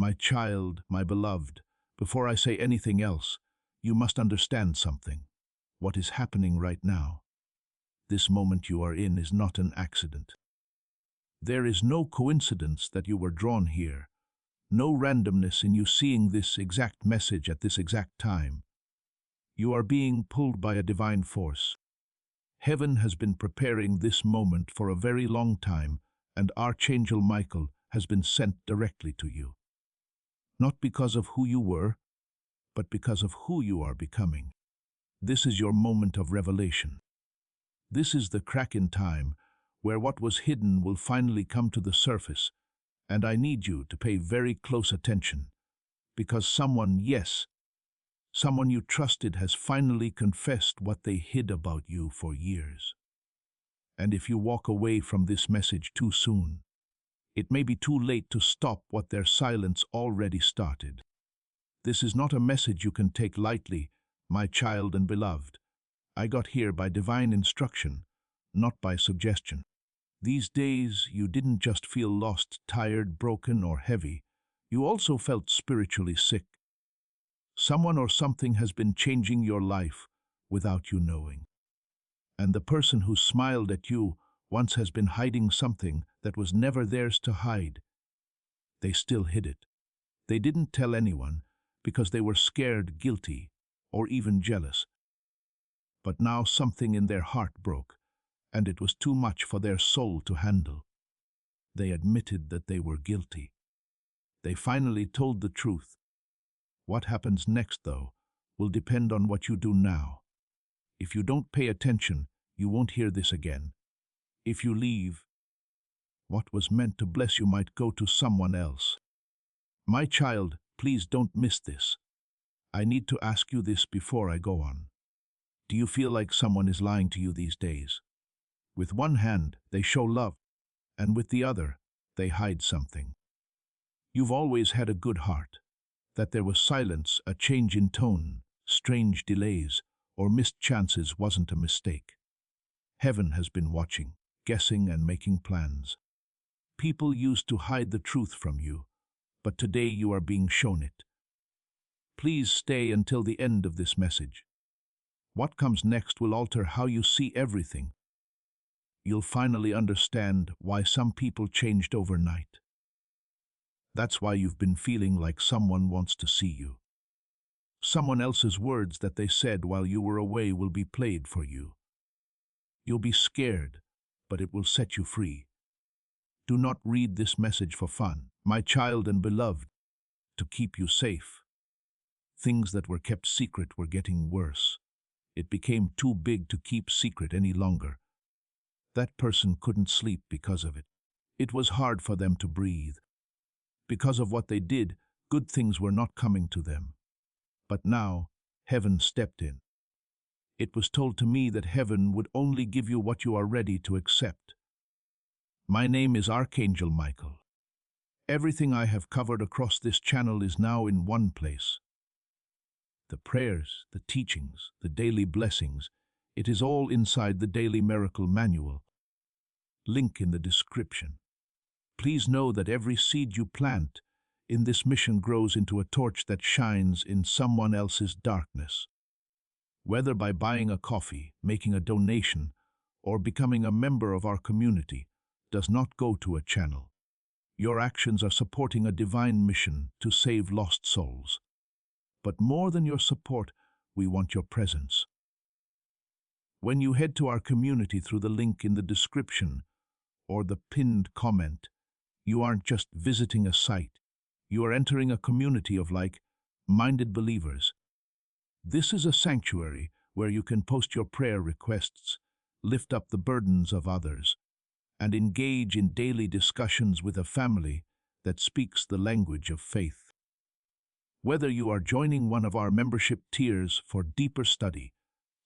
My child, my beloved, before I say anything else, you must understand something. What is happening right now? This moment you are in is not an accident. There is no coincidence that you were drawn here, no randomness in you seeing this exact message at this exact time. You are being pulled by a divine force. Heaven has been preparing this moment for a very long time, and Archangel Michael has been sent directly to you. Not because of who you were, but because of who you are becoming. This is your moment of revelation. This is the crack in time where what was hidden will finally come to the surface, and I need you to pay very close attention, because someone, yes, someone you trusted has finally confessed what they hid about you for years. And if you walk away from this message too soon, it may be too late to stop what their silence already started. This is not a message you can take lightly, my child and beloved. I got here by divine instruction, not by suggestion. These days, you didn't just feel lost, tired, broken, or heavy. You also felt spiritually sick. Someone or something has been changing your life without you knowing. And the person who smiled at you once has been hiding something that was never theirs to hide. They still hid it. They didn't tell anyone because they were scared, guilty, or even jealous. But now something in their heart broke, and it was too much for their soul to handle. They admitted that they were guilty. They finally told the truth. What happens next, though, will depend on what you do now. If you don't pay attention, you won't hear this again. If you leave, what was meant to bless you might go to someone else. My child, please don't miss this. I need to ask you this before I go on. Do you feel like someone is lying to you these days? With one hand, they show love, and with the other, they hide something. You've always had a good heart. That there was silence, a change in tone, strange delays, or missed chances wasn't a mistake. Heaven has been watching, guessing and making plans. People used to hide the truth from you, but today you are being shown it. Please stay until the end of this message. What comes next will alter how you see everything. You'll finally understand why some people changed overnight. That's why you've been feeling like someone wants to see you. Someone else's words that they said while you were away will be played for you. You'll be scared, but it will set you free. Do not read this message for fun, my child and beloved, to keep you safe. Things that were kept secret were getting worse. It became too big to keep secret any longer. That person couldn't sleep because of it. It was hard for them to breathe. Because of what they did, good things were not coming to them. But now, heaven stepped in. It was told to me that heaven would only give you what you are ready to accept. My name is Archangel Michael. Everything I have covered across this channel is now in one place. The prayers, the teachings, the daily blessings, it is all inside the Daily Miracle Manual. Link in the description. Please know that every seed you plant in this mission grows into a torch that shines in someone else's darkness. Whether by buying a coffee, making a donation, or becoming a member of our community, does not go to a channel. Your actions are supporting a divine mission to save lost souls. But more than your support, we want your presence. When you head to our community through the link in the description or the pinned comment, you aren't just visiting a site. You are entering a community of like-minded believers. This is a sanctuary where you can post your prayer requests, lift up the burdens of others, and engage in daily discussions with a family that speaks the language of faith. Whether you are joining one of our membership tiers for deeper study,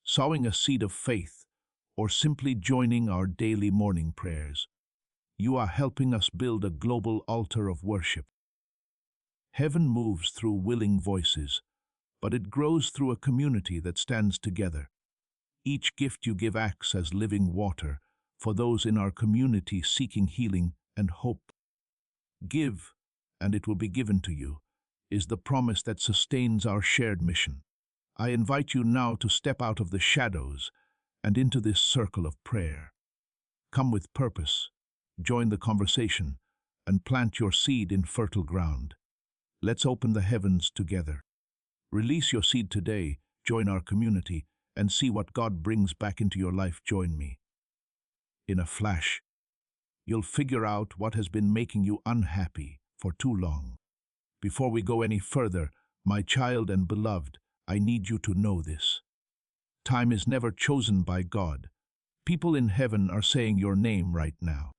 sowing a seed of faith, or simply joining our daily morning prayers, you are helping us build a global altar of worship. Heaven moves through willing voices, but it grows through a community that stands together. Each gift you give acts as living water for those in our community seeking healing and hope. Give, and it will be given to you, is the promise that sustains our shared mission. I invite you now to step out of the shadows and into this circle of prayer. Come with purpose, join the conversation, and plant your seed in fertile ground. Let's open the heavens together. Release your seed today, join our community, and see what God brings back into your life. Join me. In a flash, you'll figure out what has been making you unhappy for too long. Before we go any further, my child and beloved, I need you to know this. Time is never chosen by God. People in heaven are saying your name right now.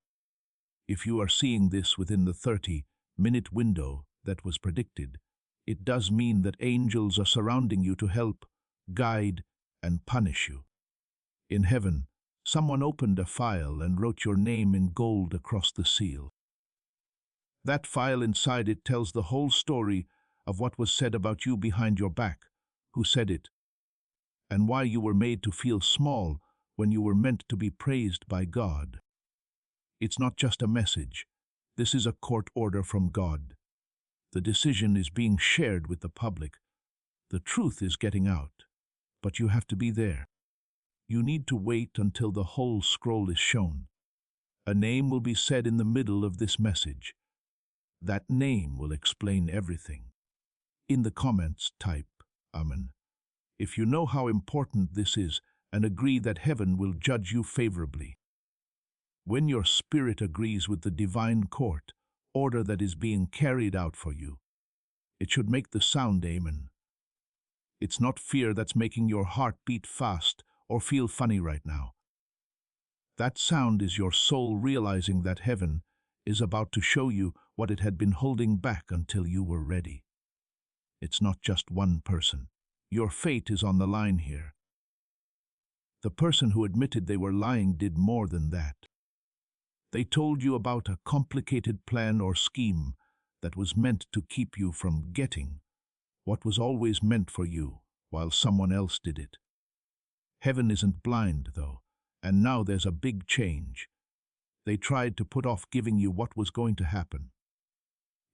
If you are seeing this within the 30-minute window that was predicted, it does mean that angels are surrounding you to help, guide, and punish you. In heaven, someone opened a file and wrote your name in gold across the seal. That file inside it tells the whole story of what was said about you behind your back, who said it, and why you were made to feel small when you were meant to be praised by God. It's not just a message. This is a court order from God. The decision is being shared with the public. The truth is getting out, but you have to be there. You need to wait until the whole scroll is shown. A name will be said in the middle of this message. That name will explain everything. In the comments, type Amen if you know how important this is and agree that heaven will judge you favorably. When your spirit agrees with the divine court order that is being carried out for you, it should make the sound Amen. It's not fear that's making your heart beat fast or feel funny right now. That sound is your soul realizing that heaven is about to show you what it had been holding back until you were ready. It's not just one person. Your fate is on the line here. The person who admitted they were lying did more than that. They told you about a complicated plan or scheme that was meant to keep you from getting what was always meant for you while someone else did it. Heaven isn't blind, though, and now there's a big change. They tried to put off giving you what was going to happen.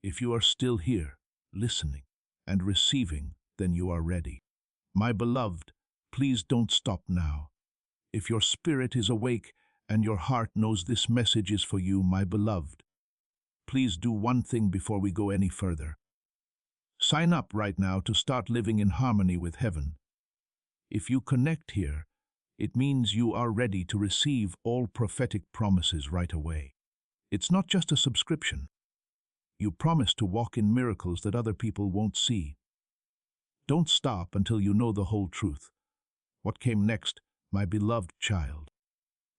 If you are still here, listening and receiving, then you are ready. My beloved, please don't stop now. If your spirit is awake and your heart knows this message is for you, my beloved, please do one thing before we go any further. Sign up right now to start living in harmony with heaven. If you connect here, it means you are ready to receive all prophetic promises right away. It's not just a subscription. You promise to walk in miracles that other people won't see. Don't stop until you know the whole truth. What came next, my beloved child?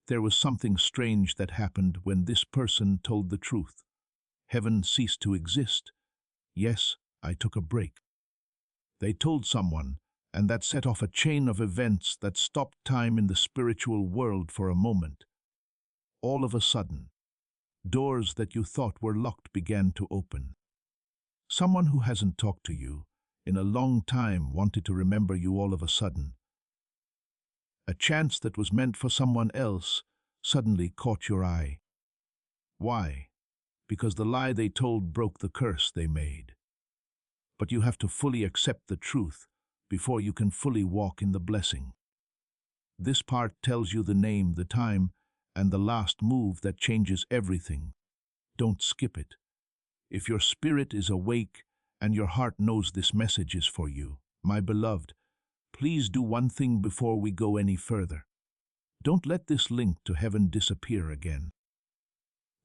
There was something strange that happened when this person told the truth. Heaven ceased to exist. Yes, I took a break. They told someone, and that set off a chain of events that stopped time in the spiritual world for a moment. All of a sudden, doors that you thought were locked began to open. Someone who hasn't talked to you in a long time wanted to remember you all of a sudden. A chance that was meant for someone else suddenly caught your eye. Why? Because the lie they told broke the curse they made. But you have to fully accept the truth before you can fully walk in the blessing. This part tells you the name, the time, and the last move that changes everything. Don't skip it. If your spirit is awake and your heart knows this message is for you, my beloved, please do one thing before we go any further. Don't let this link to heaven disappear again.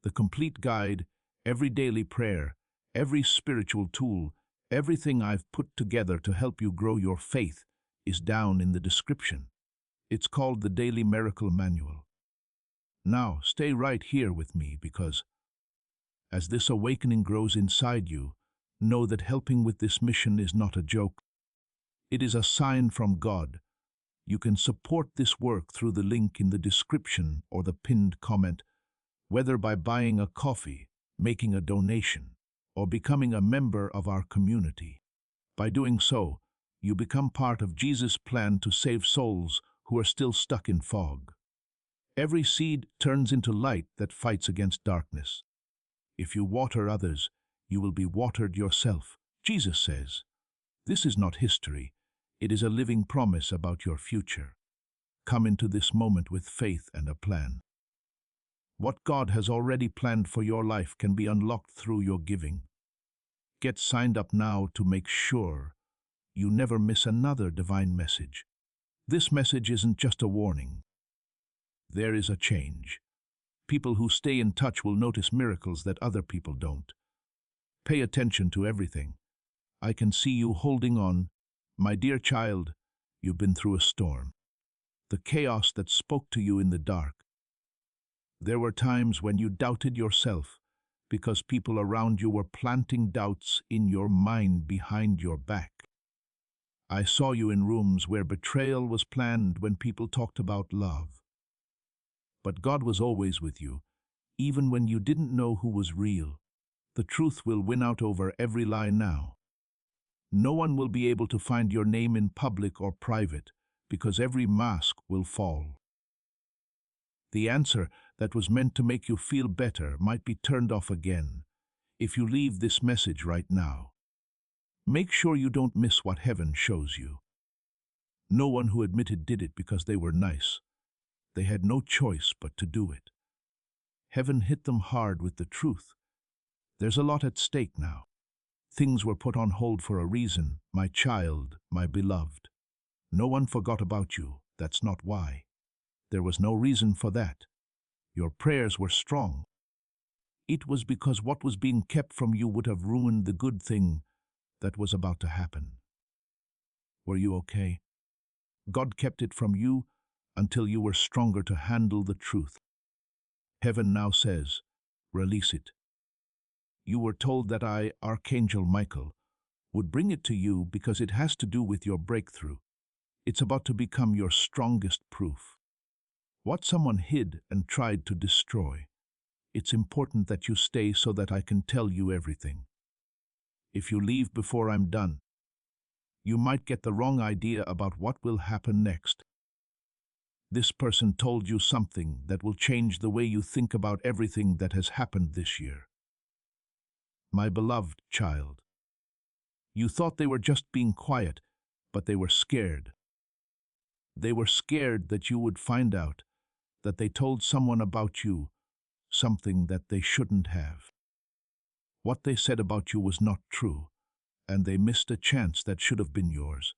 The complete guide, every daily prayer, every spiritual tool, everything I've put together to help you grow your faith is down in the description. It's called the Daily Miracle Manual. Now, stay right here with me because as this awakening grows inside you, know that helping with this mission is not a joke. It is a sign from God. You can support this work through the link in the description or the pinned comment, whether by buying a coffee, making a donation, or becoming a member of our community. By doing so, you become part of Jesus' plan to save souls who are still stuck in fog. Every seed turns into light that fights against darkness. If you water others, You will be watered yourself. Jesus says, this is not history. It is a living promise about your future. Come into this moment with faith and a plan. What God has already planned for your life can be unlocked through your giving. Get signed up now to make sure you never miss another divine message. This message isn't just a warning. There is a change. People who stay in touch will notice miracles that other people don't. Pay attention to everything. I can see you holding on. My dear child, you've been through a storm. The chaos that spoke to you in the dark. There were times when you doubted yourself because people around you were planting doubts in your mind behind your back. I saw you in rooms where betrayal was planned when people talked about love. But God was always with you, even when you didn't know who was real. The truth will win out over every lie now. No one will be able to find your name in public or private, because every mask will fall. The answer that was meant to make you feel better might be turned off again if you leave this message right now. Make sure you don't miss what heaven shows you. No one who admitted did it because they were nice. They had no choice but to do it. Heaven hit them hard with the truth. There's a lot at stake now. Things were put on hold for a reason, my child, my beloved. No one forgot about you. That's not why. There was no reason for that. Your prayers were strong. It was because what was being kept from you would have ruined the good thing that was about to happen. Were you okay? God kept it from you until you were stronger to handle the truth. Heaven now says, release it. You were told that I, Archangel Michael, would bring it to you because it has to do with your breakthrough. It's about to become your strongest proof. What someone hid and tried to destroy. It's important that you stay so that I can tell you everything. If you leave before I'm done, you might get the wrong idea about what will happen next. This person told you something that will change the way you think about everything that has happened this year. My beloved child, you thought they were just being quiet, but they were scared. They were scared that you would find out that they told someone about you, something that they shouldn't have. What they said about you was not true, and they missed a chance that should have been yours.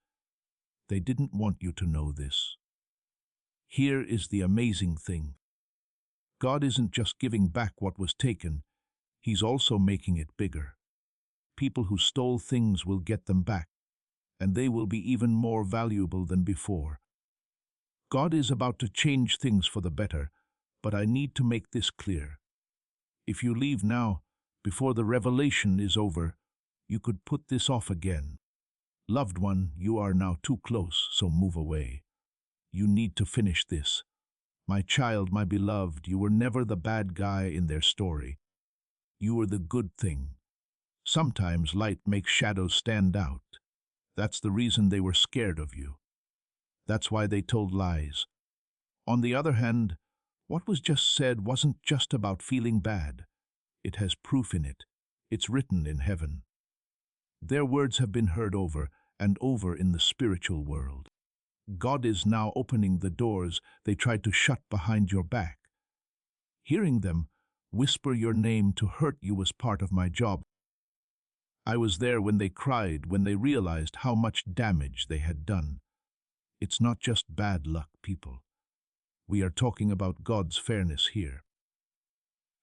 They didn't want you to know this. Here is the amazing thing. God isn't just giving back what was taken, He's also making it bigger. People who stole things will get them back, and they will be even more valuable than before. God is about to change things for the better, but I need to make this clear. If you leave now, before the revelation is over, you could put this off again. Loved one, you are now too close, so move away. You need to finish this. My child, my beloved, you were never the bad guy in their story. You were the good thing. Sometimes light makes shadows stand out. That's the reason they were scared of you. That's why they told lies. On the other hand, what was just said wasn't just about feeling bad. It has proof in it. It's written in heaven. Their words have been heard over and over in the spiritual world. God is now opening the doors they tried to shut behind your back. Hearing them whisper your name to hurt you was part of my job. I was there when they cried, when they realized how much damage they had done. It's not just bad luck, people. We are talking about God's fairness here.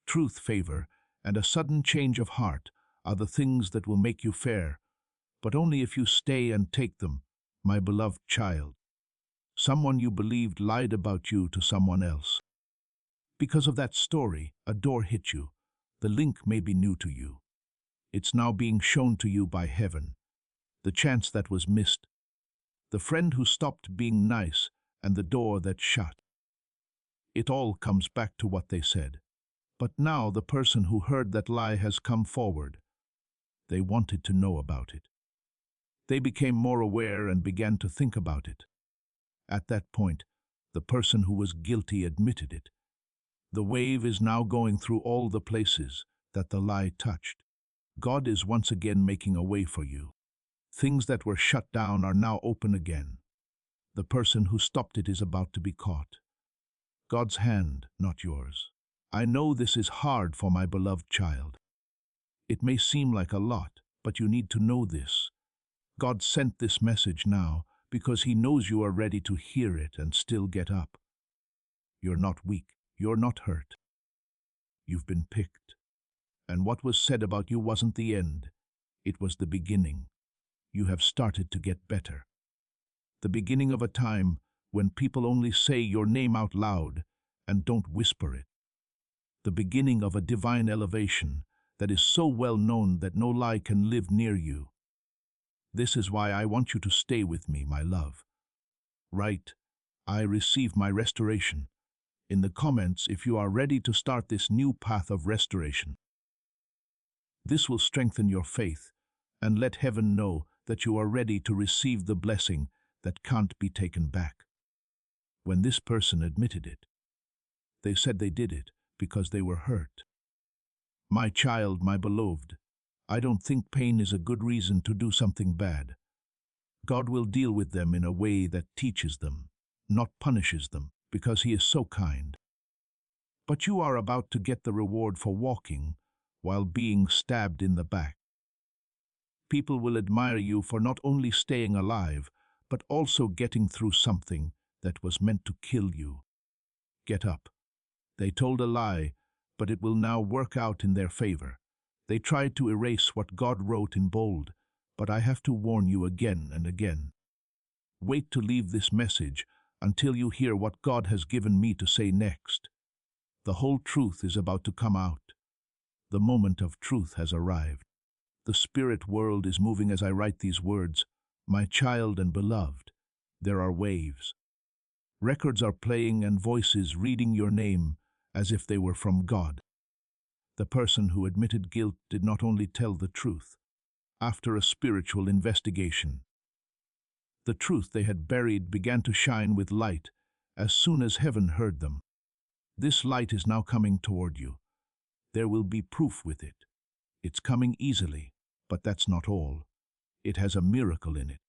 Truth, favor, and a sudden change of heart are the things that will make you fair, but only if you stay and take them, my beloved child. Someone you believed lied about you to someone else. Because of that story, a door hit you. The link may be new to you. It's now being shown to you by heaven. The chance that was missed. The friend who stopped being nice and the door that shut. It all comes back to what they said. But now the person who heard that lie has come forward. They wanted to know about it. They became more aware and began to think about it. At that point, the person who was guilty admitted it. The wave is now going through all the places that the lie touched. God is once again making a way for you. Things that were shut down are now open again. The person who stopped it is about to be caught. God's hand, not yours. I know this is hard for my beloved child. It may seem like a lot, but you need to know this. God sent this message now because He knows you are ready to hear it and still get up. You're not weak. You're not hurt. You've been picked. And what was said about you wasn't the end. It was the beginning. You have started to get better. The beginning of a time when people only say your name out loud and don't whisper it. The beginning of a divine elevation that is so well known that no lie can live near you. This is why I want you to stay with me, my love. Write, I receive my restoration, in the comments if you are ready to start this new path of restoration. This will strengthen your faith and let heaven know that you are ready to receive the blessing that can't be taken back. When this person admitted it, they said they did it because they were hurt. My child, my beloved, I don't think pain is a good reason to do something bad. God will deal with them in a way that teaches them, not punishes them, because He is so kind. But you are about to get the reward for walking while being stabbed in the back. People will admire you for not only staying alive, but also getting through something that was meant to kill you. Get up. They told a lie, but it will now work out in their favor. They tried to erase what God wrote in bold, but I have to warn you again and again. Wait to leave this message until you hear what God has given me to say next. The whole truth is about to come out. The moment of truth has arrived. The spirit world is moving as I write these words. My child and beloved, there are waves. Records are playing and voices reading your name as if they were from God. The person who admitted guilt did not only tell the truth. After a spiritual investigation, the truth they had buried began to shine with light as soon as heaven heard them. This light is now coming toward you. There will be proof with it. It's coming easily, but that's not all. It has a miracle in it.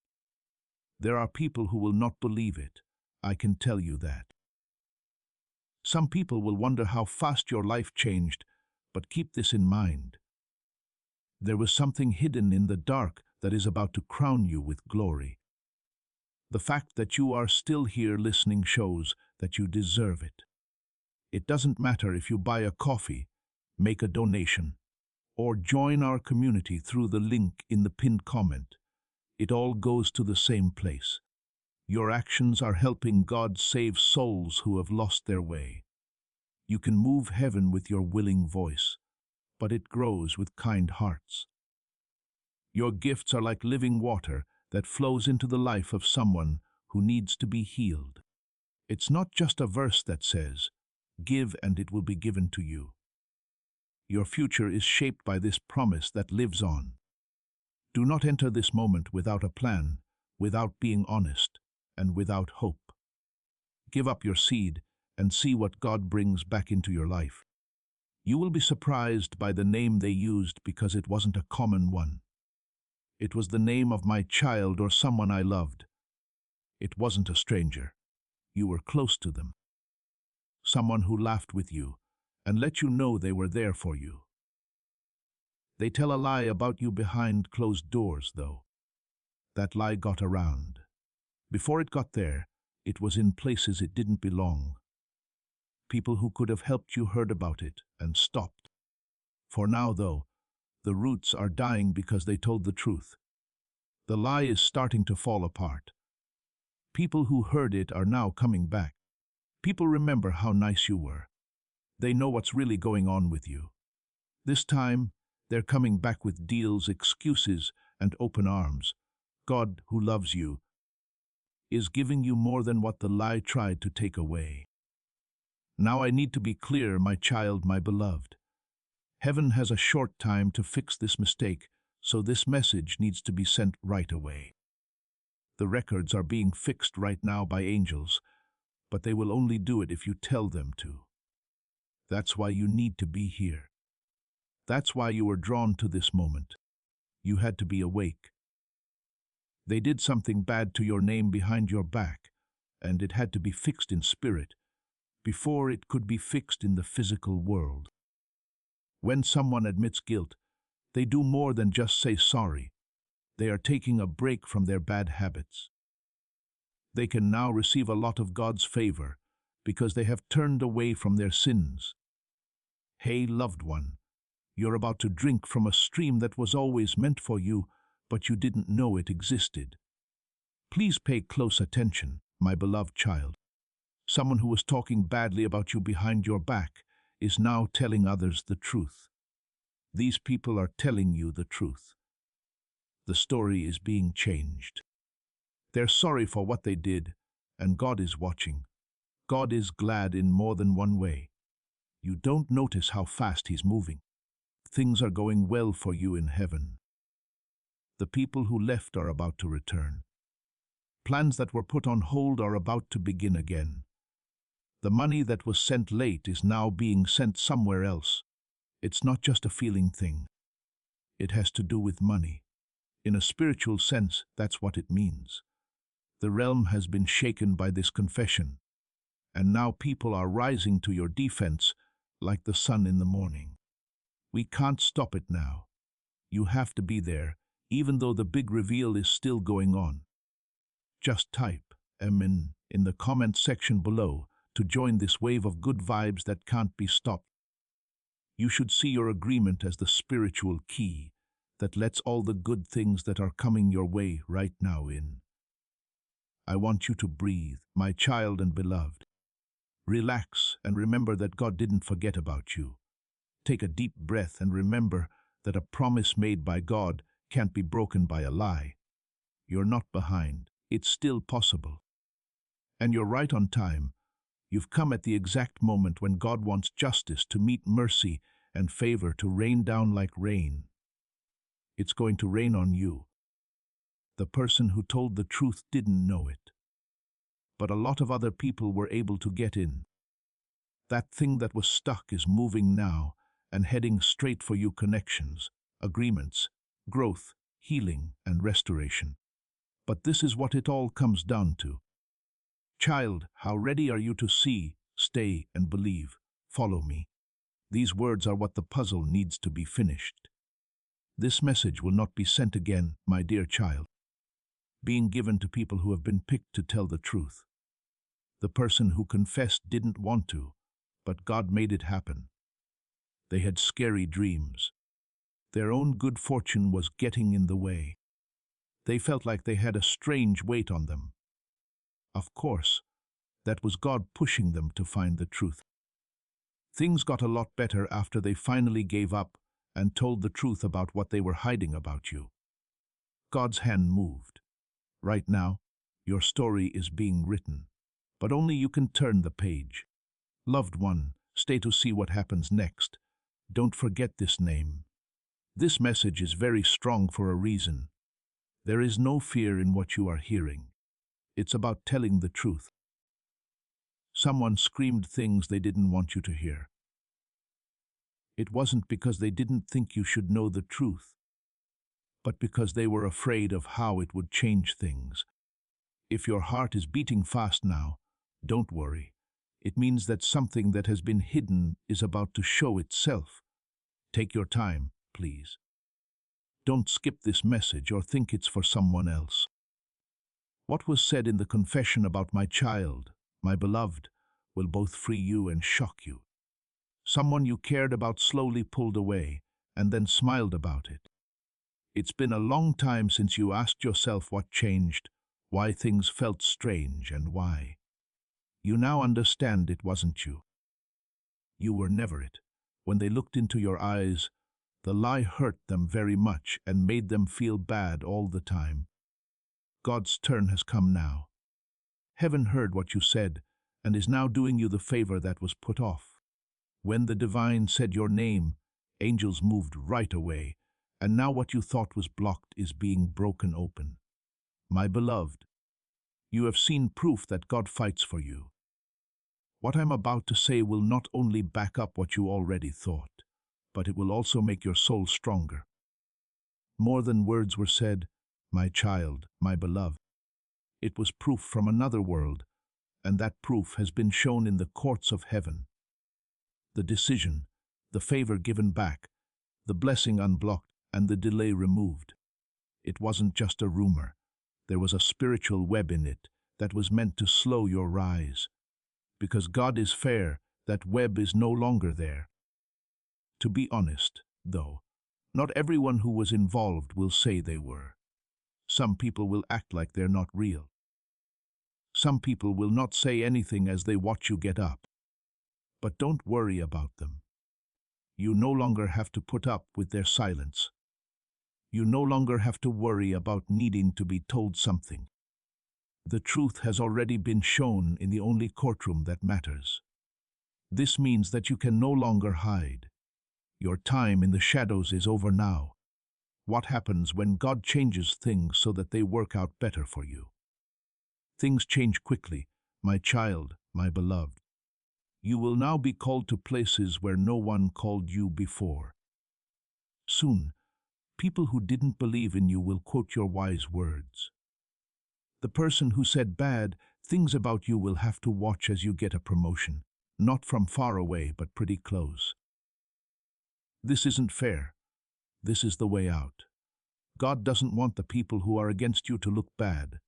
There are people who will not believe it. I can tell you that. Some people will wonder how fast your life changed, but keep this in mind. There was something hidden in the dark that is about to crown you with glory. The fact that you are still here listening shows that you deserve it. It doesn't matter if you buy a coffee, make a donation, or join our community through the link in the pinned comment. It all goes to the same place. Your actions are helping God save souls who have lost their way. You can move heaven with your willing voice, but it grows with kind hearts. Your gifts are like living water that flows into the life of someone who needs to be healed. It's not just a verse that says, "Give and it will be given to you." Your future is shaped by this promise that lives on. Do not enter this moment without a plan, without being honest, and without hope. Give up your seed and see what God brings back into your life. You will be surprised by the name they used because it wasn't a common one. It was the name of my child or someone I loved. It wasn't a stranger. You were close to them. Someone who laughed with you and let you know they were there for you. They tell a lie about you behind closed doors, though. That lie got around. Before it got there, it was in places it didn't belong. People who could have helped you heard about it and stopped. For now, though, the roots are dying because they told the truth. The lie is starting to fall apart. People who heard it are now coming back. People remember how nice you were. They know what's really going on with you. This time, they're coming back with deals, excuses, and open arms. God, who loves you, is giving you more than what the lie tried to take away. Now I need to be clear, my child, my beloved. Heaven has a short time to fix this mistake, so this message needs to be sent right away. The records are being fixed right now by angels, but they will only do it if you tell them to. That's why you need to be here. That's why you were drawn to this moment. You had to be awake. They did something bad to your name behind your back, and it had to be fixed in spirit before it could be fixed in the physical world. When someone admits guilt, they do more than just say sorry. They are taking a break from their bad habits. They can now receive a lot of God's favor because they have turned away from their sins. Hey, loved one, you're about to drink from a stream that was always meant for you, but you didn't know it existed. Please pay close attention, my beloved child. Someone who was talking badly about you behind your back is now telling others the truth. These people are telling you the truth. The story is being changed. They're sorry for what they did, and God is watching. God is glad in more than one way. You don't notice how fast He's moving. Things are going well for you in heaven. The people who left are about to return. Plans that were put on hold are about to begin again. The money that was sent late is now being sent somewhere else. It's not just a feeling thing. It has to do with money. In a spiritual sense, that's what it means. The realm has been shaken by this confession, and now people are rising to your defense like the sun in the morning. We can't stop it now. You have to be there, even though the big reveal is still going on. Just type Amen in the comment section below to join this wave of good vibes that can't be stopped. You should see your agreement as the spiritual key that lets all the good things that are coming your way right now in. I want you to breathe, my child and beloved. Relax and remember that God didn't forget about you. Take a deep breath and remember that a promise made by God can't be broken by a lie. You're not behind. It's still possible. And you're right on time. You've come at the exact moment when God wants justice to meet mercy and favor to rain down like rain. It's going to rain on you. The person who told the truth didn't know it. But a lot of other people were able to get in. That thing that was stuck is moving now and heading straight for you. Connections, agreements, growth, healing, and restoration. But this is what it all comes down to. Child, how ready are you to see, stay, and believe? Follow me. These words are what the puzzle needs to be finished. This message will not be sent again, my dear child, being given to people who have been picked to tell the truth. The person who confessed didn't want to, but God made it happen. They had scary dreams. Their own good fortune was getting in the way. They felt like they had a strange weight on them. Of course, that was God pushing them to find the truth. Things got a lot better after they finally gave up and told the truth about what they were hiding about you. God's hand moved. Right now, your story is being written, but only you can turn the page. Loved one, stay to see what happens next. Don't forget this name. This message is very strong for a reason. There is no fear in what you are hearing. It's about telling the truth. Someone screamed things they didn't want you to hear. It wasn't because they didn't think you should know the truth, but because they were afraid of how it would change things. If your heart is beating fast now, don't worry. It means that something that has been hidden is about to show itself. Take your time, please. Don't skip this message or think it's for someone else. What was said in the confession about my child, my beloved, will both free you and shock you. Someone you cared about slowly pulled away and then smiled about it. It's been a long time since you asked yourself what changed, why things felt strange, and why. You now understand it wasn't you. You were never it. When they looked into your eyes, the lie hurt them very much and made them feel bad all the time. God's turn has come now. Heaven heard what you said and is now doing you the favor that was put off. When the divine said your name, angels moved right away, and now what you thought was blocked is being broken open. My beloved, you have seen proof that God fights for you. What I'm about to say will not only back up what you already thought, but it will also make your soul stronger. More than words were said, my child, my beloved. It was proof from another world, and that proof has been shown in the courts of heaven. The decision, the favor given back, the blessing unblocked, and the delay removed. It wasn't just a rumor. There was a spiritual web in it that was meant to slow your rise. Because God is fair, that web is no longer there. To be honest, though, not everyone who was involved will say they were. Some people will act like they're not real. Some people will not say anything as they watch you get up. But don't worry about them. You no longer have to put up with their silence. You no longer have to worry about needing to be told something. The truth has already been shown in the only courtroom that matters. This means that you can no longer hide. Your time in the shadows is over now. What happens when God changes things so that they work out better for you? Things change quickly, my child, my beloved. You will now be called to places where no one called you before. Soon, people who didn't believe in you will quote your wise words. The person who said bad things about you will have to watch as you get a promotion, not from far away, but pretty close. This isn't fair. This is the way out. God doesn't want the people who are against you to look bad.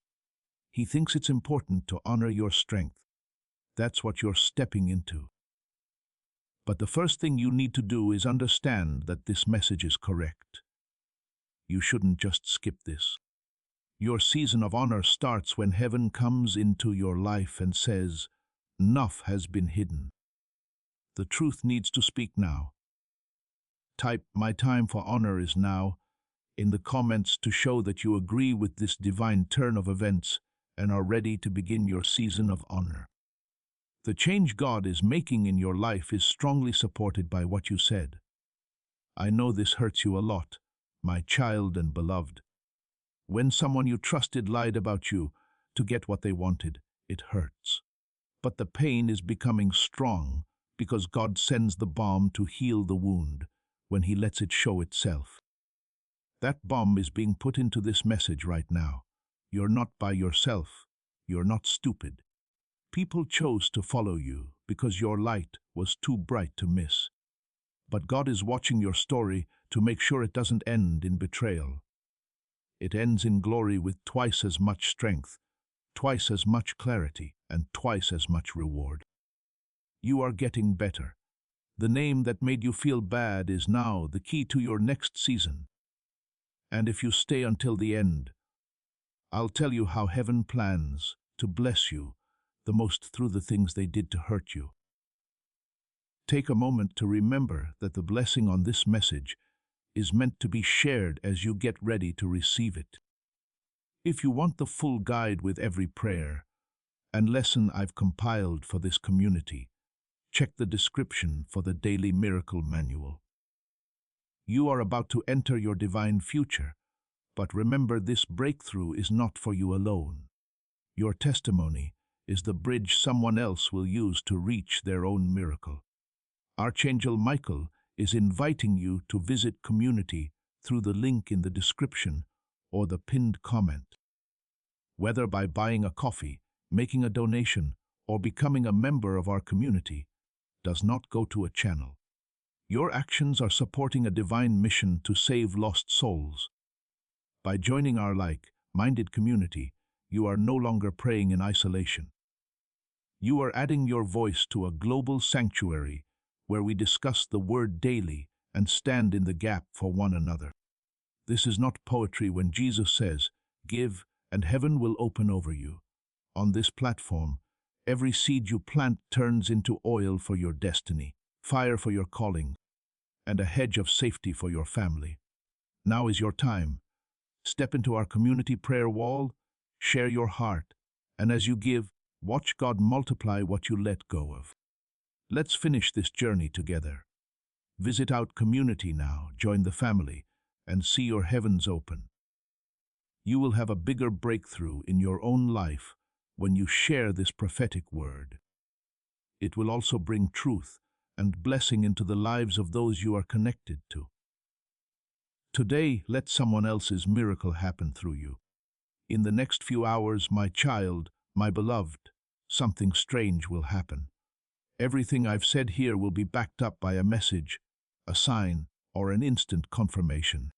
He thinks it's important to honor your strength. That's what you're stepping into. But the first thing you need to do is understand that this message is correct. You shouldn't just skip this. Your season of honor starts when heaven comes into your life and says, enough has been hidden. The truth needs to speak now. Type, my time for honor is now, in the comments to show that you agree with this divine turn of events and are ready to begin your season of honor. The change God is making in your life is strongly supported by what you said. I know this hurts you a lot, my child and beloved. When someone you trusted lied about you to get what they wanted, it hurts. But the pain is becoming strong because God sends the balm to heal the wound when He lets it show itself. That balm is being put into this message right now. You're not by yourself. You're not stupid. People chose to follow you because your light was too bright to miss. But God is watching your story to make sure it doesn't end in betrayal. It ends in glory with twice as much strength, twice as much clarity, and twice as much reward. You are getting better. The name that made you feel bad is now the key to your next season. And if you stay until the end, I'll tell you how heaven plans to bless you the most through the things they did to hurt you. Take a moment to remember that the blessing on this message is meant to be shared as you get ready to receive it. If you want the full guide with every prayer and lesson I've compiled for this community, check the description for the Daily Miracle Manual. You are about to enter your divine future, but remember this breakthrough is not for you alone. Your testimony is the bridge someone else will use to reach their own miracle. Archangel Michael is inviting you to visit community through the link in the description or the pinned comment. Whether by buying a coffee, making a donation, or becoming a member of our community, does not go to a channel. Your actions are supporting a divine mission to save lost souls. By joining our like-minded community, you are no longer praying in isolation. You are adding your voice to a global sanctuary where we discuss the Word daily and stand in the gap for one another. This is not poetry when Jesus says, "Give, and heaven will open over you." On this platform, every seed you plant turns into oil for your destiny, fire for your calling, and a hedge of safety for your family. Now is your time. Step into our community prayer wall, share your heart, and as you give, watch God multiply what you let go of. Let's finish this journey together. Visit out community now, join the family, and see your heavens open. You will have a bigger breakthrough in your own life when you share this prophetic word. It will also bring truth and blessing into the lives of those you are connected to. Today, let someone else's miracle happen through you. In the next few hours, my child, my beloved, something strange will happen. Everything I've said here will be backed up by a message, a sign, or an instant confirmation.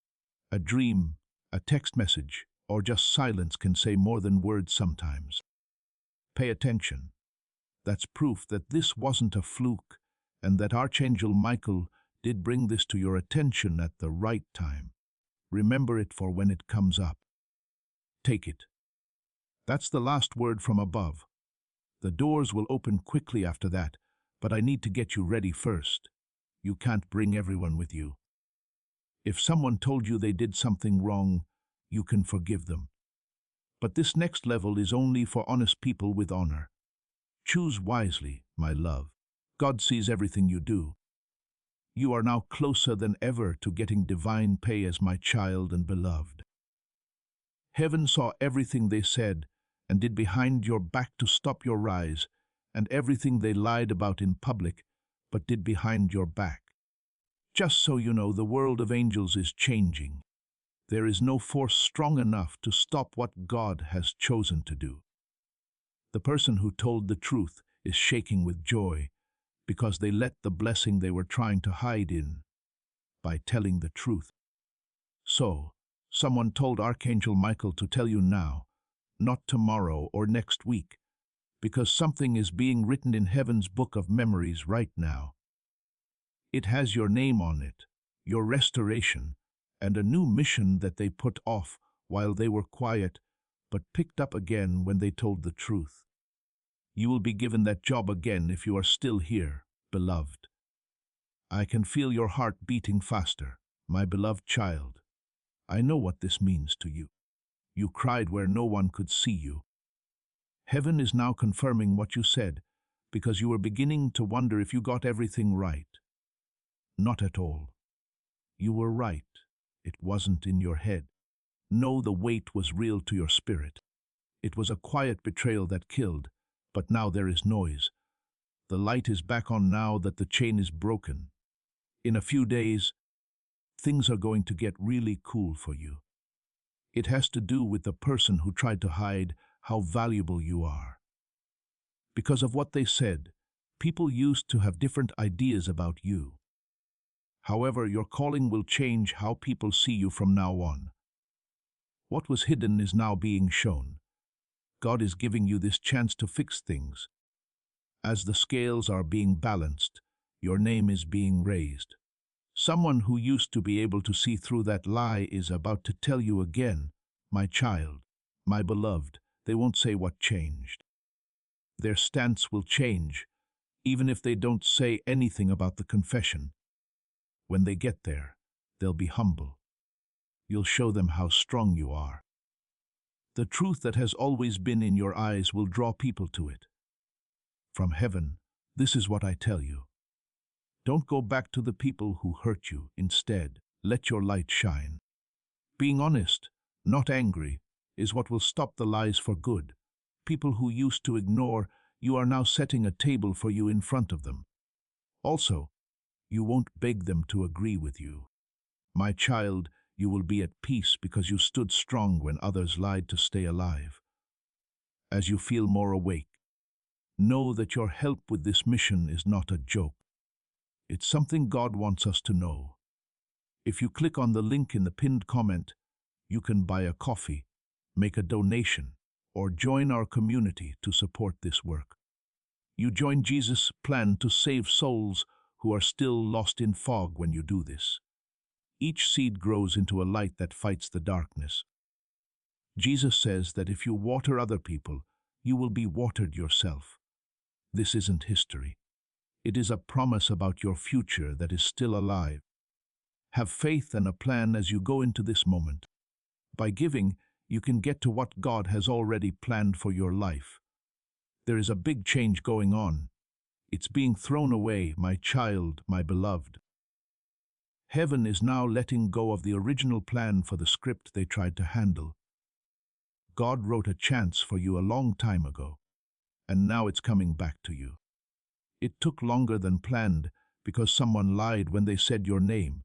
A dream, a text message, or just silence can say more than words sometimes. Pay attention. That's proof that this wasn't a fluke and that Archangel Michael did bring this to your attention at the right time. Remember it for when it comes up. Take it. That's the last word from above. The doors will open quickly after that, but I need to get you ready first. You can't bring everyone with you. If someone told you they did something wrong, you can forgive them. But this next level is only for honest people with honor. Choose wisely, my love. God sees everything you do. You are now closer than ever to getting divine pay as my child and beloved. Heaven saw everything they said and did behind your back to stop your rise, and everything they lied about in public but did behind your back. Just so you know, the world of angels is changing. There is no force strong enough to stop what God has chosen to do. The person who told the truth is shaking with joy because they let the blessing they were trying to hide in by telling the truth. So, someone told Archangel Michael to tell you now, not tomorrow or next week, because something is being written in heaven's book of memories right now. It has your name on it, your restoration, and a new mission that they put off while they were quiet, but picked up again when they told the truth. You will be given that job again if you are still here, beloved. I can feel your heart beating faster, my beloved child. I know what this means to you. You cried where no one could see you. Heaven is now confirming what you said, because you were beginning to wonder if you got everything right. Not at all. You were right. It wasn't in your head. No, the weight was real to your spirit. It was a quiet betrayal that killed, but now there is noise. The light is back on now that the chain is broken. In a few days, things are going to get really cool for you. It has to do with the person who tried to hide how valuable you are. Because of what they said, people used to have different ideas about you. However, your calling will change how people see you from now on. What was hidden is now being shown. God is giving you this chance to fix things. As the scales are being balanced, your name is being raised. Someone who used to be able to see through that lie is about to tell you again, my child, my beloved, they won't say what changed. Their stance will change, even if they don't say anything about the confession. When they get there, they'll be humble. You'll show them how strong you are. The truth that has always been in your eyes will draw people to it. From heaven, this is what I tell you. Don't go back to the people who hurt you. Instead, let your light shine. Being honest, not angry, is what will stop the lies for good. People who used to ignore, you are now setting a table for you in front of them. Also, you won't beg them to agree with you. My child, you will be at peace because you stood strong when others lied to stay alive. As you feel more awake, know that your help with this mission is not a joke. It's something God wants us to know. If you click on the link in the pinned comment, you can buy a coffee, make a donation, or join our community to support this work. You join Jesus' plan to save souls who are still lost in fog when you do this. Each seed grows into a light that fights the darkness. Jesus says that if you water other people, you will be watered yourself. This isn't history. It is a promise about your future that is still alive. Have faith and a plan as you go into this moment. By giving, you can get to what God has already planned for your life. There is a big change going on. It's being thrown away, my child, my beloved. Heaven is now letting go of the original plan for the script they tried to handle. God wrote a chance for you a long time ago, and now it's coming back to you. It took longer than planned because someone lied when they said your name.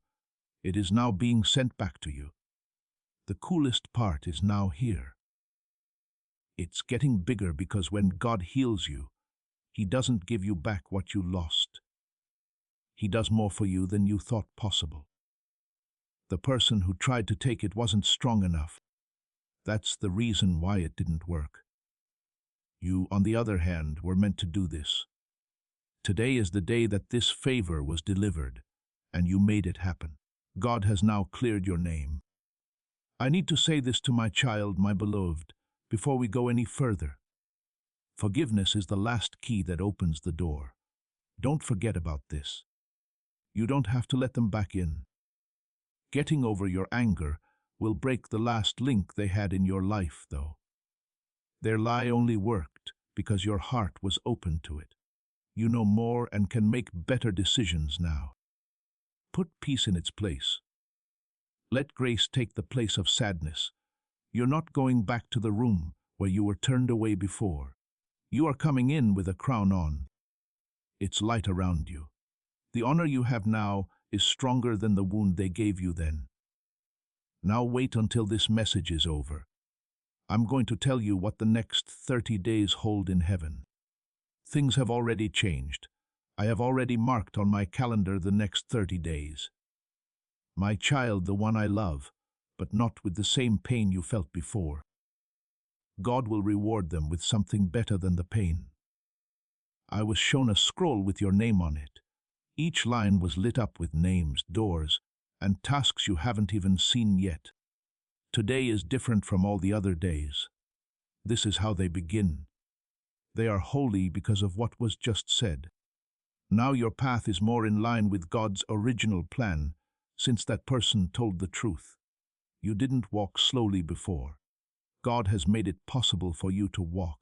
It is now being sent back to you. The coolest part is now here. It's getting bigger because when God heals you, He doesn't give you back what you lost. He does more for you than you thought possible. The person who tried to take it wasn't strong enough. That's the reason why it didn't work. You, on the other hand, were meant to do this. Today is the day that this favor was delivered, and you made it happen. God has now cleared your name. I need to say this to my child, my beloved, before we go any further. Forgiveness is the last key that opens the door. Don't forget about this. You don't have to let them back in. Getting over your anger will break the last link they had in your life, though. Their lie only worked because your heart was open to it. You know more and can make better decisions now. Put peace in its place. Let grace take the place of sadness. You're not going back to the room where you were turned away before. You are coming in with a crown on. It's light around you. The honor you have now is stronger than the wound they gave you then. Now wait until this message is over. I'm going to tell you what the next 30 days hold in heaven. Things have already changed. I have already marked on my calendar the next 30 days. My child, the one I love, but not with the same pain you felt before. God will reward them with something better than the pain. I was shown a scroll with your name on it. Each line was lit up with names, doors, and tasks you haven't even seen yet. Today is different from all the other days. This is how they begin. They are holy because of what was just said. Now your path is more in line with God's original plan, since that person told the truth. You didn't walk slowly before. God has made it possible for you to walk.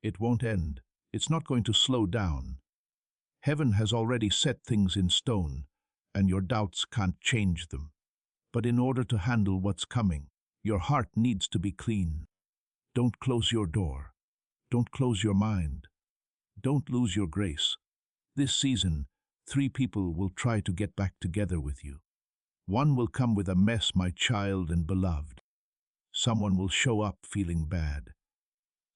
It won't end. It's not going to slow down. Heaven has already set things in stone, and your doubts can't change them. But in order to handle what's coming, your heart needs to be clean. Don't close your door. Don't close your mind. Don't lose your grace. This season, 3 people will try to get back together with you. One will come with a mess, my child and beloved. Someone will show up feeling bad.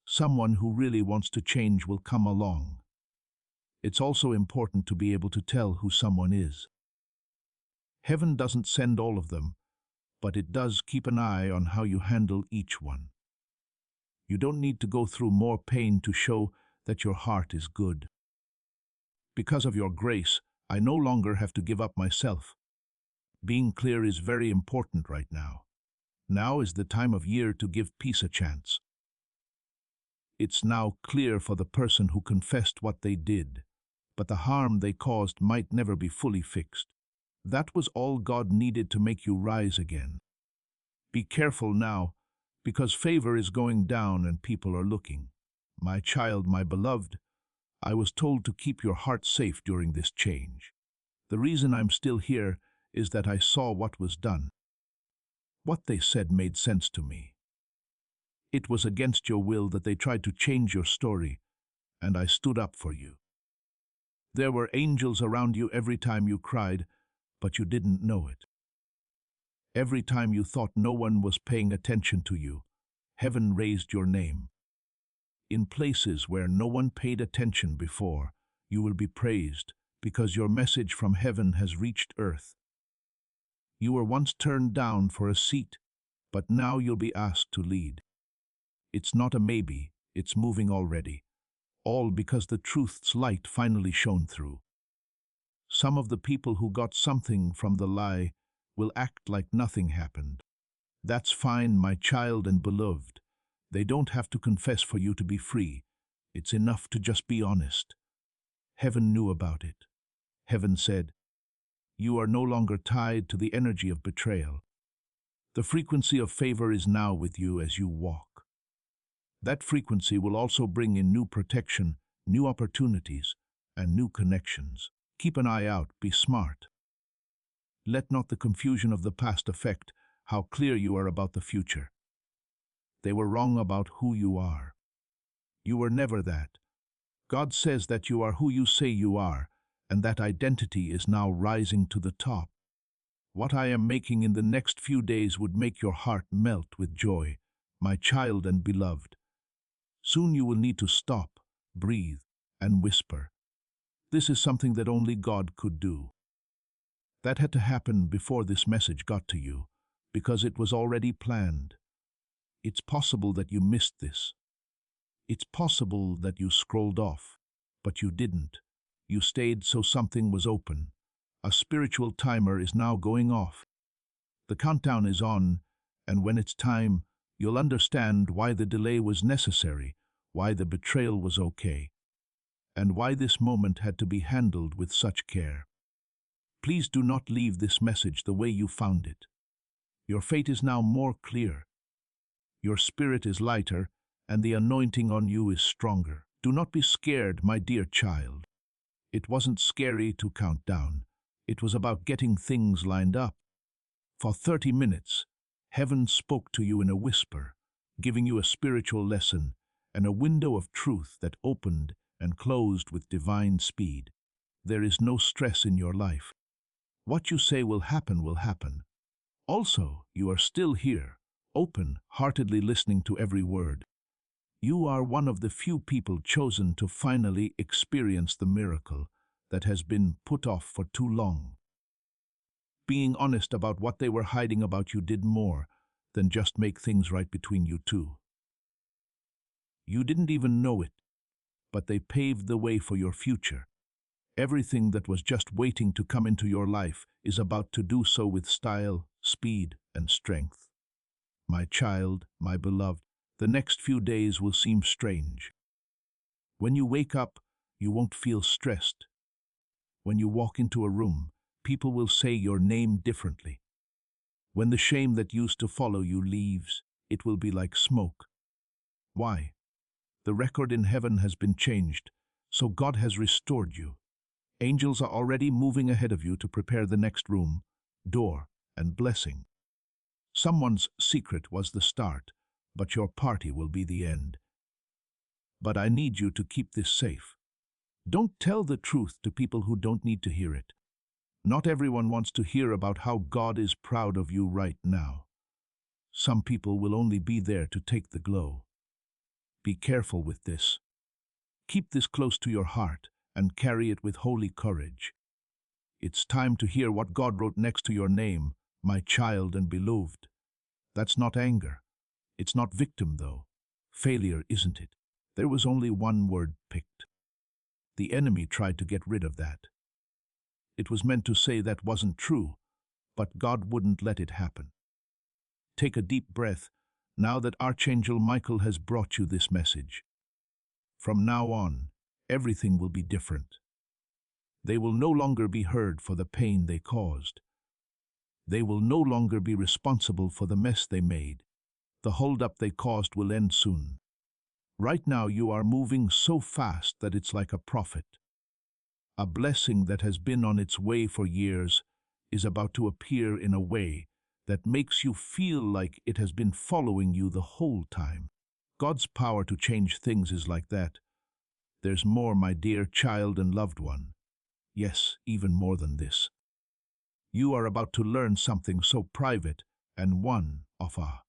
Someone who really wants to change will come along. It's also important to be able to tell who someone is. Heaven doesn't send all of them, but it does keep an eye on how you handle each one. You don't need to go through more pain to show that your heart is good. Because of your grace, I no longer have to give up myself. Being clear is very important right now. Now is the time of year to give peace a chance. It's now clear for the person who confessed what they did, but the harm they caused might never be fully fixed. That was all God needed to make you rise again. Be careful now, because favor is going down and people are looking. My child, my beloved, I was told to keep your heart safe during this change. The reason I'm still here is that I saw what was done. What they said made sense to me. It was against your will that they tried to change your story, and I stood up for you. There were angels around you every time you cried, but you didn't know it. Every time you thought no one was paying attention to you, heaven raised your name. In places where no one paid attention before, you will be praised because your message from heaven has reached earth. You were once turned down for a seat, but now you'll be asked to lead. It's not a maybe, it's moving already, all because the truth's light finally shone through. Some of the people who got something from the lie will act like nothing happened. That's fine, my child and beloved. They don't have to confess for you to be free. It's enough to just be honest. Heaven knew about it. Heaven said, you are no longer tied to the energy of betrayal. The frequency of favor is now with you as you walk. That frequency will also bring in new protection, new opportunities, and new connections. Keep an eye out, be smart. Let not the confusion of the past affect how clear you are about the future. They were wrong about who you are. You were never that. God says that you are who you say you are, and that identity is now rising to the top. What I am making in the next few days would make your heart melt with joy, my child and beloved. Soon you will need to stop, breathe, and whisper. This is something that only God could do. That had to happen before this message got to you, because it was already planned. It's possible that you missed this. It's possible that you scrolled off, but you didn't. You stayed so something was open. A spiritual timer is now going off. The countdown is on, and when it's time, you'll understand why the delay was necessary, why the betrayal was okay, and why this moment had to be handled with such care. Please do not leave this message the way you found it. Your fate is now more clear. Your spirit is lighter, and the anointing on you is stronger. Do not be scared, my dear child. It wasn't scary to count down. It was about getting things lined up. For 30 minutes, heaven spoke to you in a whisper, giving you a spiritual lesson and a window of truth that opened and closed with divine speed. There is no stress in your life. What you say will happen will happen. Also, you are still here, open-heartedly listening to every word. You are one of the few people chosen to finally experience the miracle that has been put off for too long. Being honest about what they were hiding about you did more than just make things right between you two. You didn't even know it, but they paved the way for your future. Everything that was just waiting to come into your life is about to do so with style, speed, and strength. My child, my beloved, the next few days will seem strange. When you wake up, you won't feel stressed. When you walk into a room, people will say your name differently. When the shame that used to follow you leaves, it will be like smoke. Why? The record in heaven has been changed, so God has restored you. Angels are already moving ahead of you to prepare the next room, door, and blessing. Someone's secret was the start, but your party will be the end. But I need you to keep this safe. Don't tell the truth to people who don't need to hear it. Not everyone wants to hear about how God is proud of you right now. Some people will only be there to take the glow. Be careful with this. Keep this close to your heart and carry it with holy courage. It's time to hear what God wrote next to your name, my child and beloved. That's not anger. It's not victim, though. Failure, isn't it? There was only one word picked. The enemy tried to get rid of that. It was meant to say that wasn't true, but God wouldn't let it happen. Take a deep breath, now that Archangel Michael has brought you this message. From now on, everything will be different. They will no longer be heard for the pain they caused. They will no longer be responsible for the mess they made. The holdup they caused will end soon. Right now you are moving so fast that it's like a prophet. A blessing that has been on its way for years is about to appear in a way that makes you feel like it has been following you the whole time. God's power to change things is like that. There's more, my dear child and loved one. Yes, even more than this. You are about to learn something so private and one of a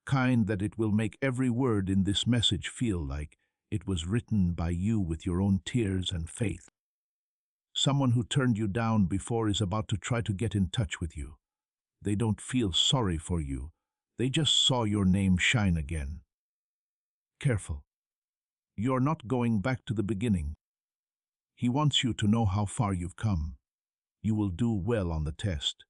kind that it will make every word in this message feel like it was written by you with your own tears and faith. Someone who turned you down before is about to try to get in touch with you. They don't feel sorry for you. They just saw your name shine again. Careful. You're not going back to the beginning. He wants you to know how far you've come. You will do well on the test.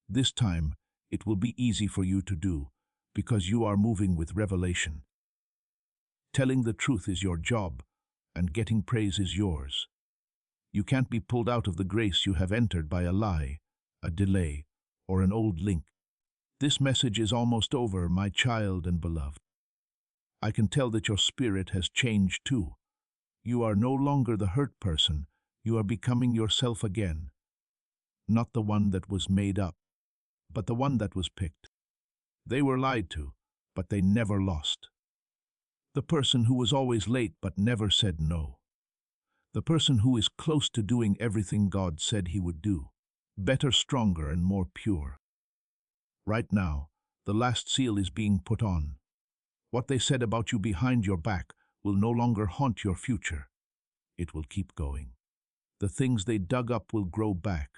This time, it will be easy for you to do, because you are moving with revelation. Telling the truth is your job, and getting praise is yours. You can't be pulled out of the grace you have entered by a lie, a delay, or an old link. This message is almost over, my child and beloved. I can tell that your spirit has changed too. You are no longer the hurt person. You are becoming yourself again. Not the one that was made up, but the one that was picked. They were lied to, but they never lost. The person who was always late but never said no. The person who is close to doing everything God said he would do. Better, stronger, and more pure. Right now, the last seal is being put on. What they said about you behind your back will no longer haunt your future. It will keep going. The things they dug up will grow back.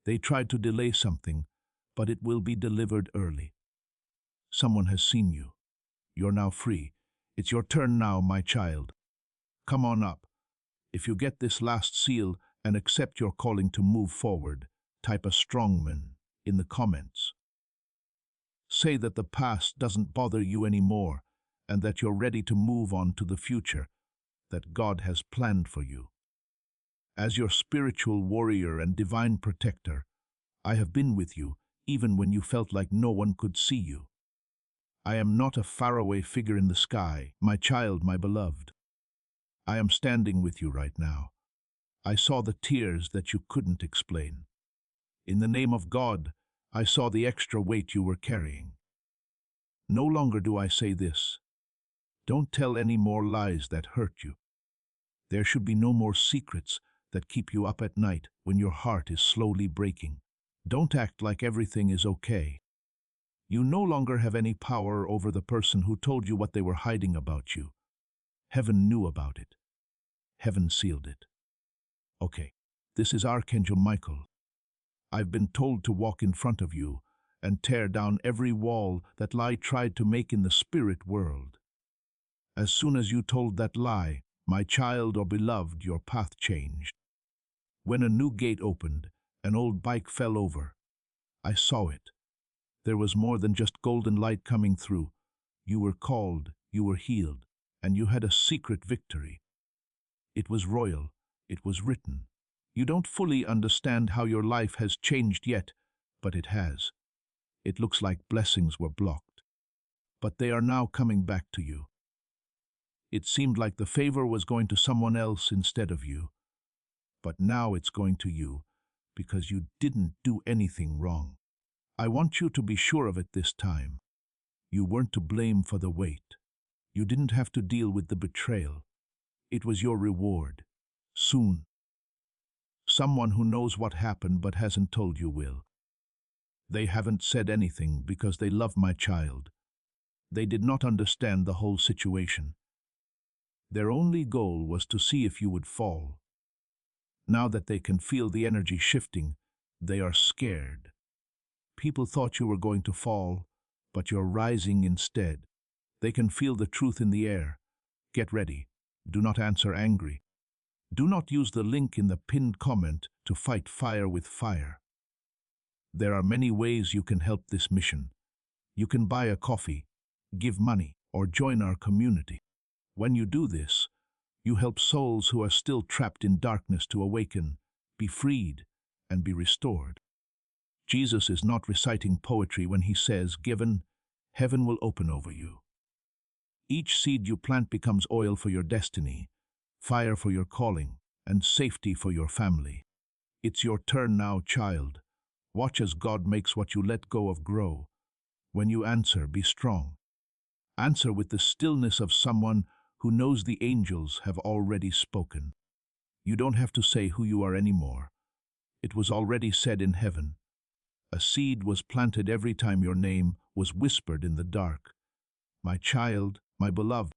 They tried to delay something, but it will be delivered early. Someone has seen you. You're now free. It's your turn now, my child. Come on up. If you get this last seal and accept your calling to move forward, type a strongman in the comments. Say that the past doesn't bother you anymore and that you're ready to move on to the future that God has planned for you. As your spiritual warrior and divine protector, I have been with you even when you felt like no one could see you. I am not a faraway figure in the sky, my child, my beloved. I am standing with you right now. I saw the tears that you couldn't explain. In the name of God, I saw the extra weight you were carrying. No longer do I say this. Don't tell any more lies that hurt you. There should be no more secrets that keep you up at night when your heart is slowly breaking. Don't act like everything is okay. You no longer have any power over the person who told you what they were hiding about you. Heaven knew about it. Heaven sealed it. Okay, this is Archangel Michael. I've been told to walk in front of you and tear down every wall that lie tried to make in the spirit world. As soon as you told that lie, my child or beloved, your path changed. When a new gate opened, an old bike fell over. I saw it. There was more than just golden light coming through. You were called, you were healed, and you had a secret victory. It was royal. It was written. You don't fully understand how your life has changed yet, but it has. It looks like blessings were blocked, but they are now coming back to you. It seemed like the favor was going to someone else instead of you, but now it's going to you because you didn't do anything wrong. I want you to be sure of it this time. You weren't to blame for the wait. You didn't have to deal with the betrayal. It was your reward. Soon. Someone who knows what happened but hasn't told you will. They haven't said anything because they love my child. They did not understand the whole situation. Their only goal was to see if you would fall. Now that they can feel the energy shifting, they are scared. People thought you were going to fall, but you're rising instead. They can feel the truth in the air. Get ready. Do not answer angry. Do not use the link in the pinned comment to fight fire with fire. There are many ways you can help this mission. You can buy a coffee, give money, or join our community. When you do this, you help souls who are still trapped in darkness to awaken, be freed, and be restored. Jesus is not reciting poetry when he says, "Given, heaven will open over you." Each seed you plant becomes oil for your destiny, fire for your calling, and safety for your family. It's your turn now, child. Watch as God makes what you let go of grow. When you answer, be strong. Answer with the stillness of someone who knows the angels have already spoken. You don't have to say who you are anymore. It was already said in heaven. A seed was planted every time your name was whispered in the dark. My child, my beloved.